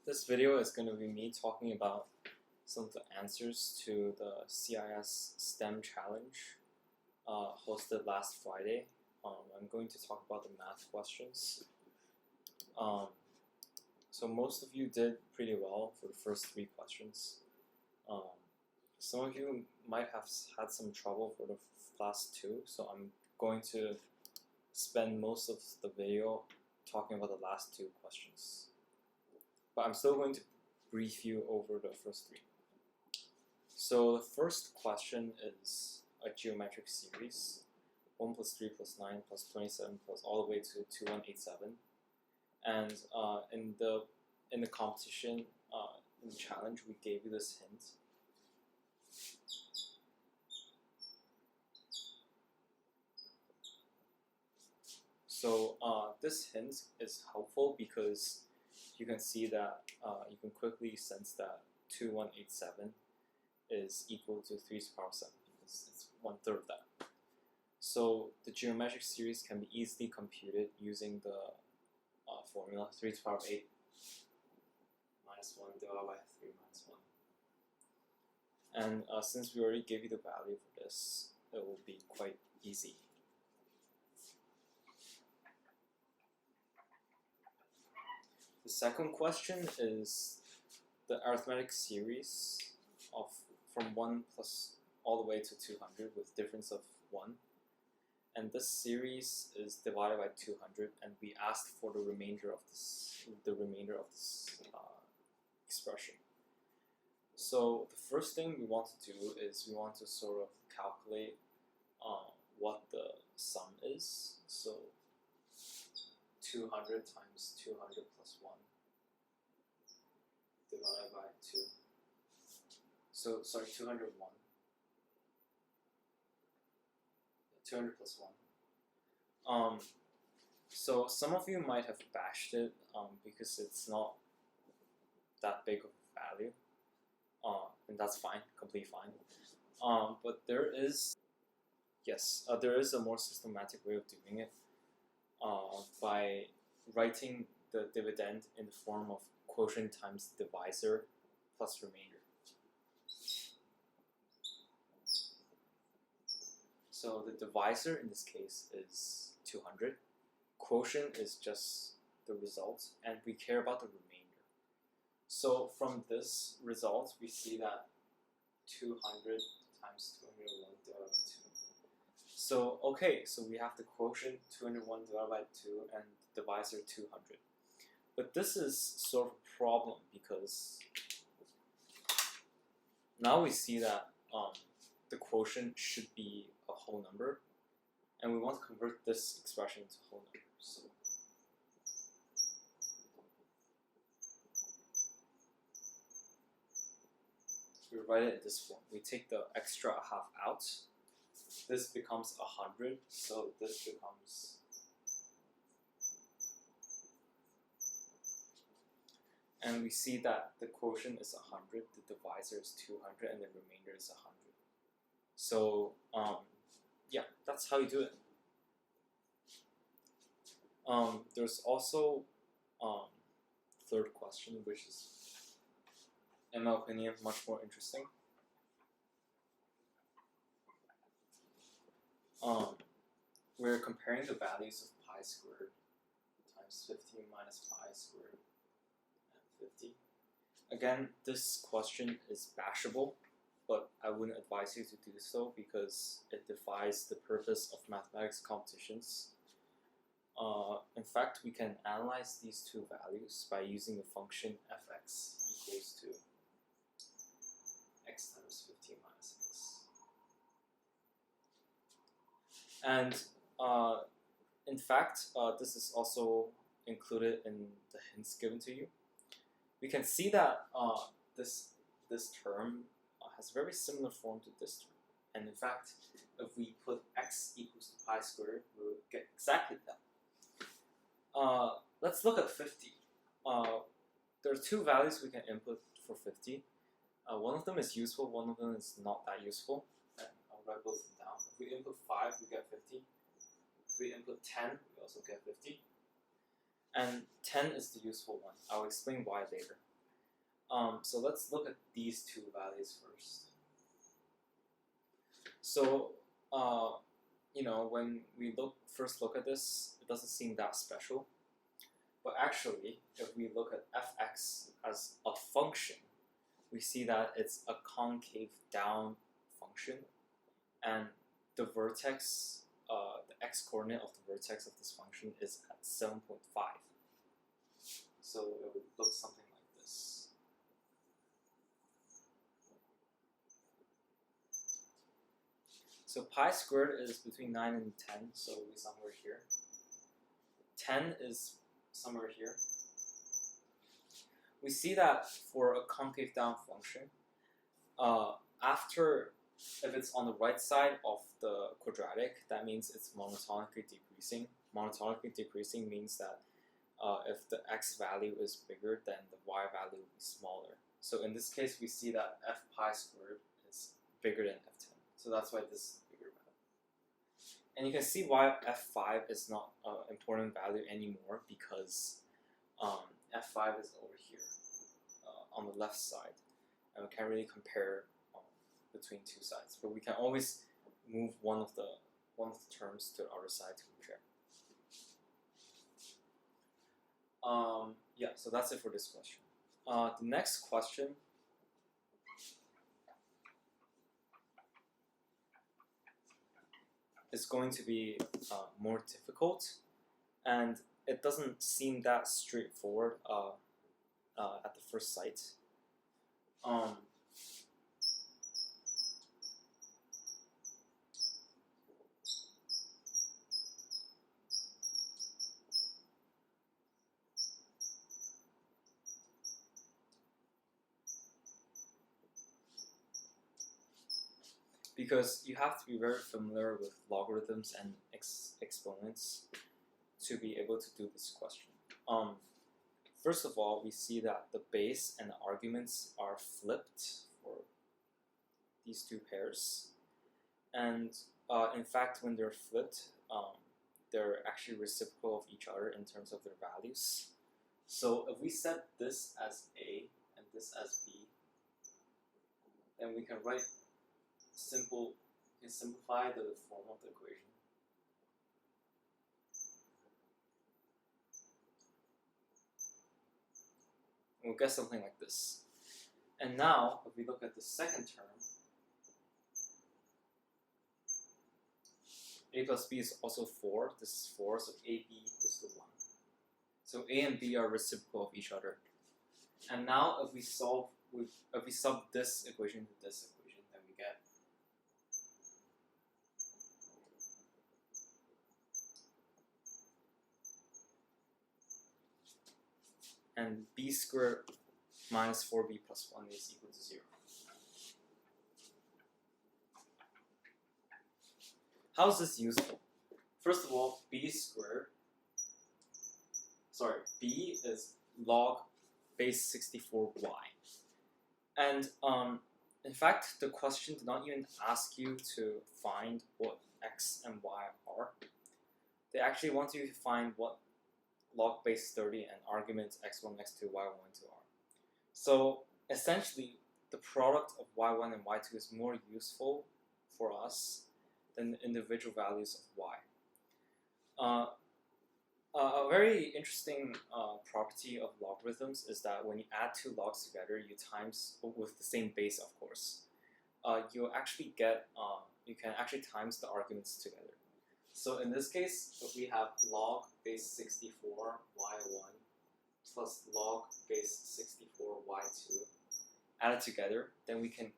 This video is going to be me talking about some of the answers to the CIS STEM challenge hosted last Friday. I'm going to talk about the math questions. So most of you did pretty well for the first 3 questions. Some of you might have had some trouble for the last 2, so I'm going to spend most of the video talking about the last 2 questions. But I'm still going to brief you over the first 3. So the first question is a geometric series, 1 plus 3 plus 9 plus 27 plus all the way to 2187. And in the competition, in the challenge, we gave you this hint. So this hint is helpful because you can see that you can quickly sense that 2187 is equal to 3 to the power 7 because it's 1/3 of that. So the geometric series can be easily computed using the formula 3 to the power 8 minus 1 divided by 3 minus 1. And since we already gave you the value for this, it will be quite easy. The second question is the arithmetic series of from 1 plus all the way to 200 with difference of 1. And this series is divided by 200, and we asked for the remainder of this expression. So the first thing we want to do is we want to sort of calculate what the sum is. So 200 times 200 plus 1 divided by 2. So, sorry, 201. 200 plus 1. So some of you might have bashed it because it's not that big of a value. And that's fine, completely fine. But there is a more systematic way of doing it by writing the dividend in the form of quotient times divisor plus remainder. So the divisor in this case is 200. Quotient is just the result, and we care about the remainder. So from this result, we see that 200 times 201 divided by 2. So okay, so we have the quotient 201 divided by 2 and the divisor 200. But this is sort of a problem because now we see that the quotient should be a whole number, and we want to convert this expression into whole number. So we write it in this form. We take the extra half out. This becomes 100, so this becomes and we see that the quotient is 100, the divisor is 200, and the remainder is 100. So yeah, that's how you do it. There's also third question, which is, in my opinion, much more interesting. We're comparing the values of pi squared times 15 minus pi squared and 50. Again, this question is bashable, but I wouldn't advise you to do so because it defies the purpose of mathematics competitions. In fact, we can analyze these 2 values by using the function fx equals to x times 15 minus x. And in fact, this is also included in the hints given to you. We can see that this term has a very similar form to this term. And in fact, if we put x equals to pi squared, we will get exactly that. Let's look at 50. There are 2 values we can input for 50. One of them is useful, one of them is not that useful. And I'll write both of them down. If we input 5, we get 50. If we input 10, we also get 50. And 10 is the useful one. I'll explain why later. So let's look at these two values first. So, when we first look at this, it doesn't seem that special. But actually, if we look at fx as a function, we see that it's a concave down function, and the vertex, the x-coordinate of the vertex of this function is at 7.5. So it would look something like this. So pi squared is between 9 and 10, so it'll be somewhere here. 10 is somewhere here. We see that for a concave down function, if it's on the right side of the quadratic, that means it's monotonically decreasing. Monotonically decreasing means that if the x value is bigger, then the y value will be smaller. So in this case, we see that f pi squared is bigger than f10. So that's why this is a bigger value. And you can see why f5 is not an important value anymore, because f5 is over here on the left side, and we can't really compare between two sides. But we can always move one of the terms to the other side to compare. Yeah, so that's it for this question. The next question is going to be more difficult, and it doesn't seem that straightforward at the first sight. Because you have to be very familiar with logarithms and exponents to be able to do this question. First of all, we see that the base and the arguments are flipped for these two pairs. And in fact, when they're flipped, they're actually reciprocal of each other in terms of their values. So if we set this as A and this as B, then we can simplify the form of the equation. We'll get something like this. And now, if we look at the second term, a plus b is also 4. This is 4, so ab equals to 1. So a and b are reciprocal of each other. And now, if we sub this equation to this equation, then we get and b squared minus 4b plus 1 is equal to 0. How is this useful? First of all, b is log base 64y. And in fact, the question did not even ask you to find what x and y are. They actually want you to find what log base 30 and arguments x1, x2, y1, y2 are. So essentially, the product of y1 and y2 is more useful for us than the individual values of y. A very interesting property of logarithms is that when you add two logs together, you times with the same base, of course. You can actually times the arguments together. So in this case, if we have log base 64 y1 plus log base 64 y2 added together, then we can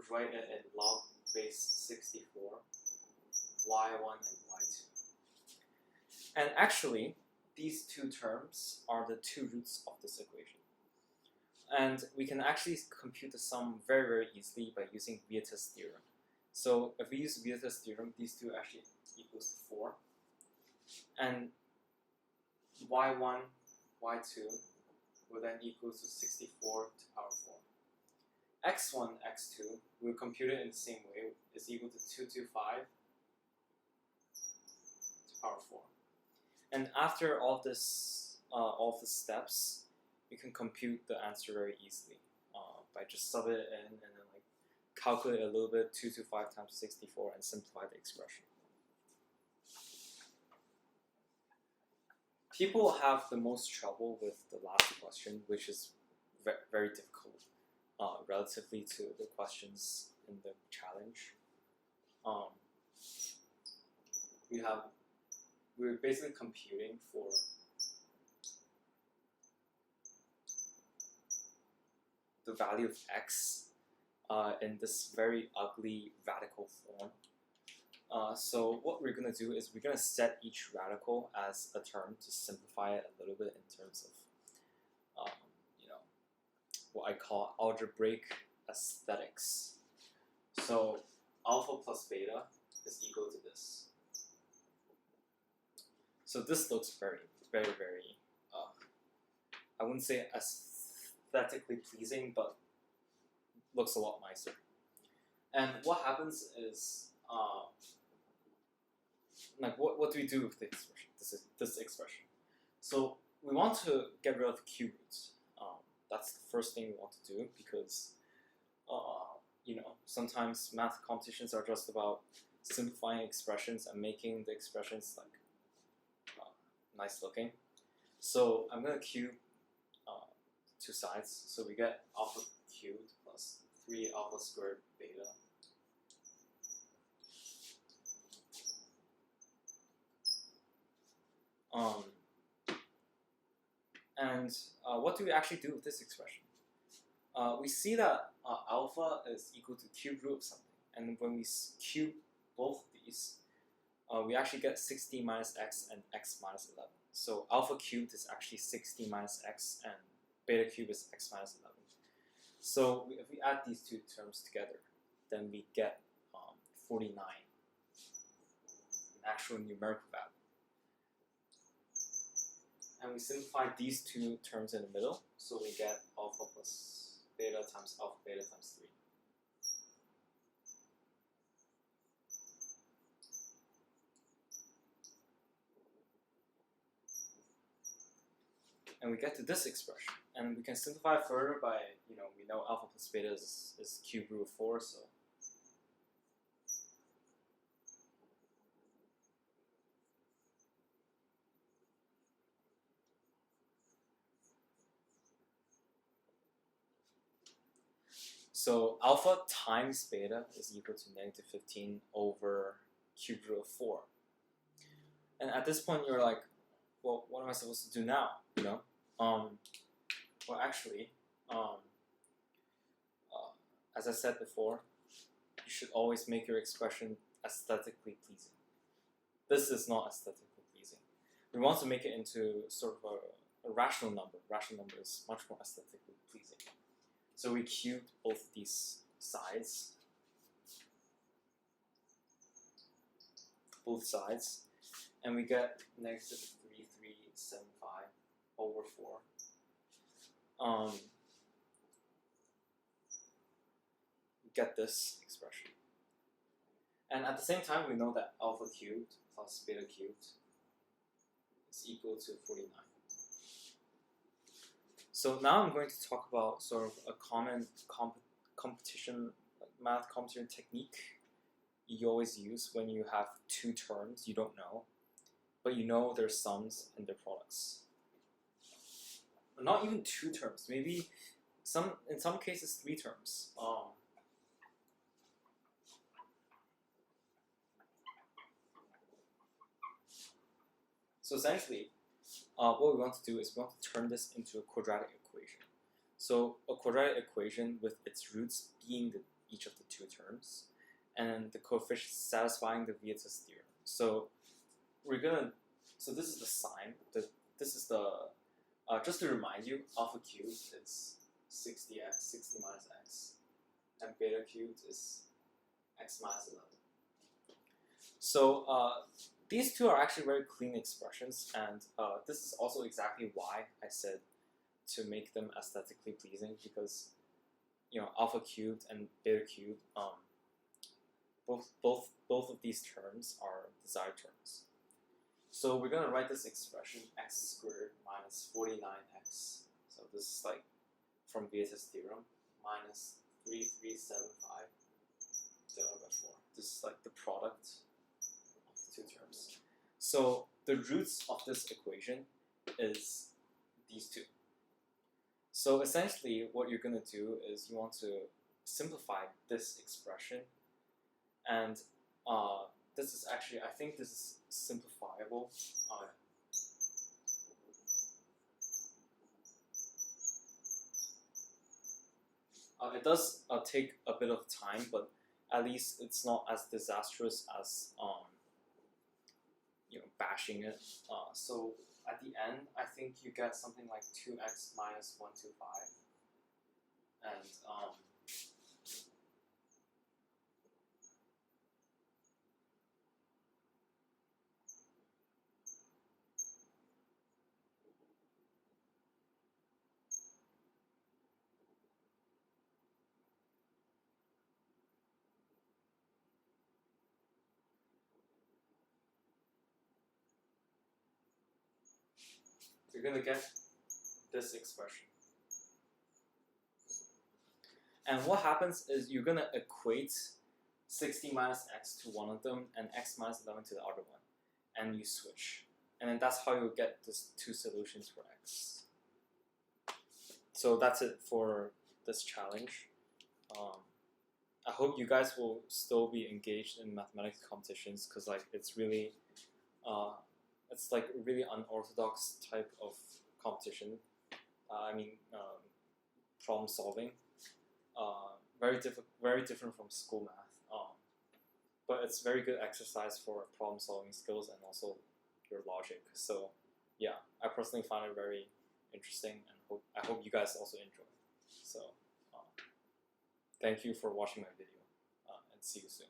write it in log base 64 y1 and y2. And actually, these two terms are the two roots of this equation. And we can actually compute the sum very, very easily by using Vieta's theorem. So if we use Vieta's theorem, these two actually equals to 4. And y1, y2 will then equal to 64 to the power 4. x1, x2, we'll compute it in the same way, is equal to 225 to the power 4. And after all the steps, you can compute the answer very easily by just sub it in and then like calculate a little bit, 2 to 5 times 64, and simplify the expression. People have the most trouble with the last question, which is very difficult relatively to the questions in the challenge. We're basically computing for the value of x in this very ugly radical form. So what we're going to do is we're going to set each radical as a term to simplify it a little bit in terms of what I call algebraic aesthetics. So alpha plus beta is equal to this. So this looks very, I wouldn't say aesthetically pleasing, but looks a lot nicer. And what happens is, like what do we do with the expression? This expression. So we want to get rid of the cube roots. That's the first thing we want to do because, sometimes math competitions are just about simplifying expressions and making the expressions like nice looking. So I'm going to cube two sides. So we get alpha cubed plus 3 alpha squared beta. What do we actually do with this expression? We see that alpha is equal to cube root of something, and when we cube both of these, we actually get 60 minus x and x minus 11. So alpha cubed is actually 60 minus x, and beta cubed is x minus 11. So if we add these two terms together, then we get 49, an actual numerical value. And we simplify these two terms in the middle, so we get alpha plus beta times alpha beta times 3. And we get to this expression. And we can simplify further by, we know alpha plus beta is cube root of 4, so alpha times beta is equal to negative 15 over cube root of 4. And at this point, you're like, well, what am I supposed to do now? Well, actually, as I said before, you should always make your expression aesthetically pleasing. This is not aesthetically pleasing. We want to make it into sort of a rational number. Rational number is much more aesthetically pleasing. So we cubed both these sides, and we get negative 3375 over 4. We get this expression. And at the same time, we know that alpha cubed plus beta cubed is equal to 49. So now I'm going to talk about sort of a common competition, like math competition technique you always use when you have two terms you don't know, but you know their sums and their products. Not even two terms, maybe in some cases 3 terms. So essentially, what we want to do is we want to turn this into a quadratic equation. So a quadratic equation with its roots being each of the 2 terms, and the coefficients satisfying the Vieta's theorem. So so this is the sign. This is the just to remind you, alpha cubed is 60x, 60 minus x, and beta cubed is x minus 11. So these two are actually very clean expressions, and this is also exactly why I said to make them aesthetically pleasing, because alpha cubed and beta cubed, both of these terms are desired terms. So we're going to write this expression x squared minus 49x. So So this is like from Vieta's theorem, minus 3375 divided by 4. This is like the product of the two terms. So the roots of this equation is these two. So essentially what you're going to do is you want to simplify this expression, and this is actually, I think this is simplifiable. It does take a bit of time, but at least it's not as disastrous as bashing it. So at the end, I think you get something like 2x minus 125, and you're gonna get this expression. And what happens is you're gonna equate 60 minus x to one of them and x minus 11 to the other one, and you switch. And then that's how you'll get these two solutions for x. So that's it for this challenge. I hope you guys will still be engaged in mathematics competitions, because like it's really like a really unorthodox type of competition. Problem solving. Very different from school math. But it's very good exercise for problem solving skills and also your logic. So yeah, I personally find it very interesting, and I hope you guys also enjoy. So thank you for watching my video, and see you soon.